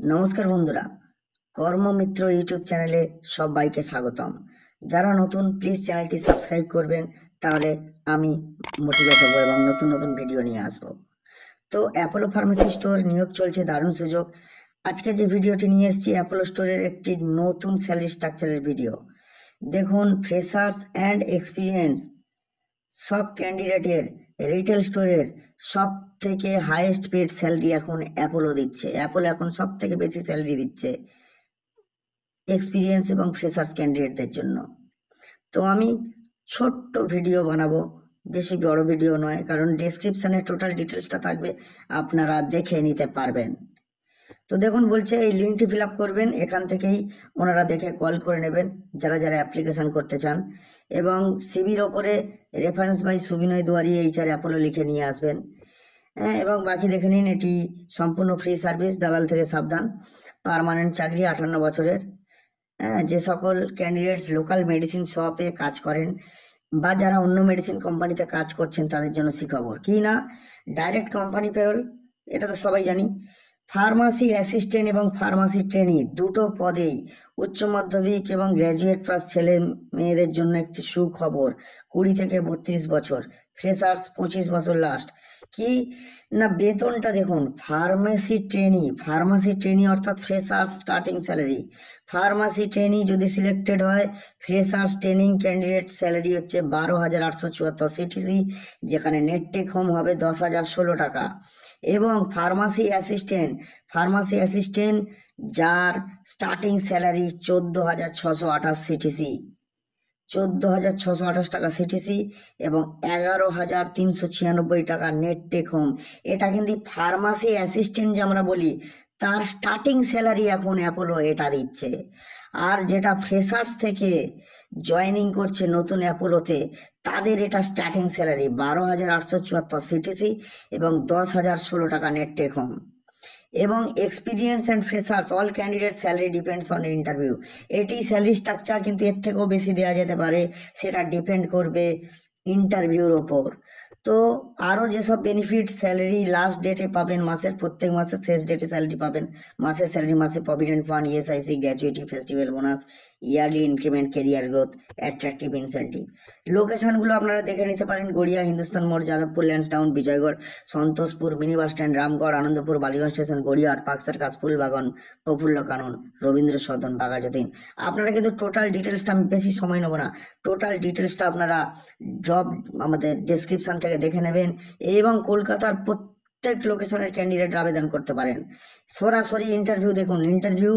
নমস্কার বন্ধুরা, কর্মমিত্র ইউটিউব চ্যানেলে সবাইকে স্বাগতম। যারা নতুন প্লিজ চ্যানেলটি সাবস্ক্রাইব করবেন, তাহলে আমি মোটিভেট হব এবং নতুন নতুন ভিডিও নিয়ে আসব। তো অ্যাপোলো ফার্মেসি স্টোর নিয়োগ চলছে, দারুণ সুযোগ। আজকে যে ভিডিওটি নিয়ে এসেছি অ্যাপোলো স্টোরের একটি নতুন স্যালারি স্ট্রাকচারের ভিডিও। দেখুন, ফ্রেশার্স অ্যান্ড এক্সপিরিয়েন্স সব ক্যান্ডিডেটের রিটেল স্টোরের সব থেকে হাইয়েস্ট পেড স্যালারি এখন অ্যাপোলো দিচ্ছে। অ্যাপোলো এখন সব থেকে বেশি স্যালারি দিচ্ছে এক্সপিরিয়েন্স এবং ফ্রেশার্স ক্যান্ডিডেটদের জন্য। তো আমি ছোট্ট ভিডিও বানাবো, বেশি বড় ভিডিও নয়, কারণ ডেসক্রিপশানে টোটাল ডিটেলসটা থাকবে, আপনারা দেখে নিতে পারবেন। তো দেখুন, বলছে এই লিঙ্কটি ফিল আপ করবেন, এখান থেকেই ওনারা দেখে কল করে নেবেন যারা যারা অ্যাপ্লিকেশান করতে চান, এবং সিভির ওপরে reference by Subinoy Duari HR Apollo লিখে নিয়ে আসবেন। এবং বাকি দেখে নিন, এটি সম্পূর্ণ ফ্রি সার্ভিস, দালাল থেকে সাবধান। পার্মানেন্ট চাকরি, 58 বছরের। যে সকল ক্যান্ডিডেটস লোকাল মেডিসিন শপে কাজ করেন বা যারা অন্য মেডিসিন কোম্পানিতে কাজ করছেন তাদের জন্য সুখবর। কি না, ডাইরেক্ট কোম্পানি পেরোল, এটা তো সবাই জানি। ফার্মাসি অ্যাসিস্ট্যান্ট এবং ফার্মাসি ট্রেনি দুটো পদেই উচ্চ মাধ্যমিক এবং গ্র্যাজুয়েট প্লাস ছেলে মেয়েদের জন্য একটি সুখবর। 20 থেকে 32 বছর, ফ্রেশার্স 25 বছর লাস্ট। কি না, বেতনটা দেখুন, ফার্মাসি ট্রেনি অর্থাৎ freshers starting salary. Pharmacy trainee যদি সিলেক্টেড হয়, ফ্রেশার্স ট্রেনিং ক্যান্ডিডেট স্যালারি হচ্ছে 12,874 সিটিসি, যেখানে নেট টেক হোম হবে 10,016 টাকা। এবং ফার্মাসি অ্যাসিস্ট্যান্ট যার স্টার্টিং স্যালারি 14,628 সিটিসি, 14,628 টাকা সিটিসি এবং 11,396 টাকা নেট টেক হোম। এটা কিন্তু ফার্মাসি অ্যাসিস্ট্যান্ট যে আমরা বলি, তার স্টার্টিং স্যালারি এখন অ্যাপোলো এটা দিচ্ছে। আর যেটা ফ্রেশার্স থেকে জয়েনিং করছে নতুন অ্যাপোলোতে, তাদের এটা স্টার্টিং স্যালারি 12,874 সিটিসি এবং 10,016 টাকা নেট টেক হোম। এবং experience and freshers all candidate salary depends on interview. এটি স্যালারি স্ট্রাকচার, কিন্তু এর থেকেও বেশি দেওয়া যেতে পারে, সেটা ডিপেন্ড করবে ইন্টারভিউর ওপর। তো আরও যেসব বেনিফিট স্যালারি লাস্ট ডেটে পাবেন, মাসের প্রত্যেক মাসের শেষ ডেটে স্যালারি পাবেন, মাসের স্যালারি মাসে provident fund, ESIC, gratuity, festival bonus, yearly increment, career growth, attractive incentive. লোকেশনগুলো আপনারা দেখে নিতে পারেন: গড়িয়া, হিন্দুস্তান মোড়, Jadavpur, Lansdowne, Bijoygarh, Santoshpur, mini bus stand, Ramgarh, Anandapur, Ballygunge station, Gariahat, Park Circus, Phoolbagan, Prafulla Kanan, Rabindra Sadan, Baghajatin. আপনারা কিন্তু টোটাল ডিটেলসটা, আমি বেশি সময় নেব না, টোটাল ডিটেলসটা আপনারা জব আমাদের ডেসক্রিপশন থেকে দেখে নেবেন। এবং কলকাতার প্রত্যেক লোকেশনের ক্যান্ডিডেট আবেদন করতে পারেন। সরাসরি ইন্টারভিউ দেখুন, ইন্টারভিউ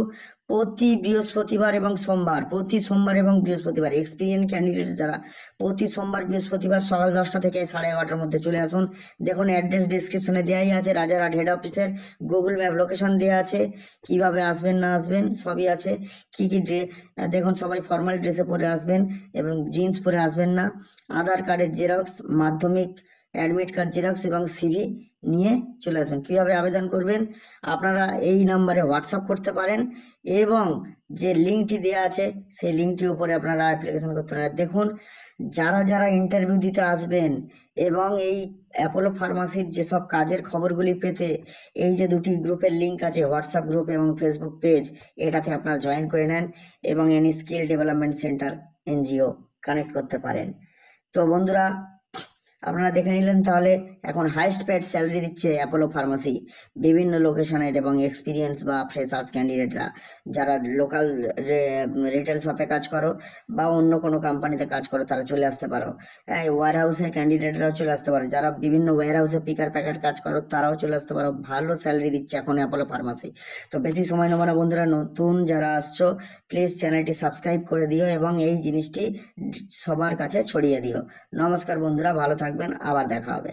প্রতি বৃহস্পতিবার এবং সোমবার, প্রতি সোমবার এবং বৃহস্পতিবার। এক্সপিরিয়েন্স ক্যান্ডিডেট যারা, প্রতি সোমবার বৃহস্পতিবার সকাল 10টা থেকে 11:30টার মধ্যে চলে আসুন। দেখুন, অ্যাড্রেস ডিসক্রিপশনে দেওয়াই আছে, রাজারহাট হেড অফিসের গুগল ম্যাপ লোকেশন দেওয়া আছে, কিভাবে আসবেন না আসবেন সবই আছে। কি কি দেখুন, সবাই ফর্মাল ড্রেসে পরে আসবেন এবং জিন্স পরে আসবেন না। আধার কার্ডের জেরক্স, মাধ্যমিক অ্যাডমিট কার্ড জেরক্স এবং সিভি নিয়ে চলে আসবেন। কীভাবে আবেদন করবেন, আপনারা এই নাম্বারে হোয়াটসঅ্যাপ করতে পারেন এবং যে লিঙ্কটি দেওয়া আছে সেই লিঙ্কটির উপরে আপনারা অ্যাপ্লিকেশন করতে পারেন। দেখুন, যারা যারা ইন্টারভিউ দিতে আসবেন এবং এই অ্যাপোলো ফার্মাসির যেসব কাজের খবরগুলি পেতে, এই যে দুটি গ্রুপের লিঙ্ক আছে, হোয়াটসঅ্যাপ গ্রুপ এবং ফেসবুক পেজ, এটাতে আপনারা জয়েন করে নেন এবং any skill development centre NGO connect করতে পারেন। তো বন্ধুরা, আপনারা দেখে নিলেন, তাহলে এখন হাইস্ট পেড স্যালারি দিচ্ছে অ্যাপোলো ফার্মাসি বিভিন্ন লোকেশনের। এবং এক্সপিরিয়েন্স বা ফ্রেশার্স ক্যান্ডিডেটরা যারা লোকাল রিটেল শপে কাজ করো বা অন্য কোনো কোম্পানিতে কাজ করো, তারা চলে আসতে পারো। ওয়্যার হাউসের ক্যান্ডিডেটরাও চলে আসতে পারো, যারা বিভিন্ন ওয়্যার হাউসে পিকার প্যাকার কাজ করো তারাও চলে আসতে পারো। ভালো স্যালারি দিচ্ছে এখন অ্যাপোলো ফার্মাসি। তো বেশি সময় নেবো না বন্ধুরা, নতুন যারা আসছো প্লিজ চ্যানেলটি সাবস্ক্রাইব করে দিও এবং এই জিনিসটি সবার কাছে ছড়িয়ে দিও। নমস্কার বন্ধুরা, ভালো থাকবেন, আবার দেখা হবে।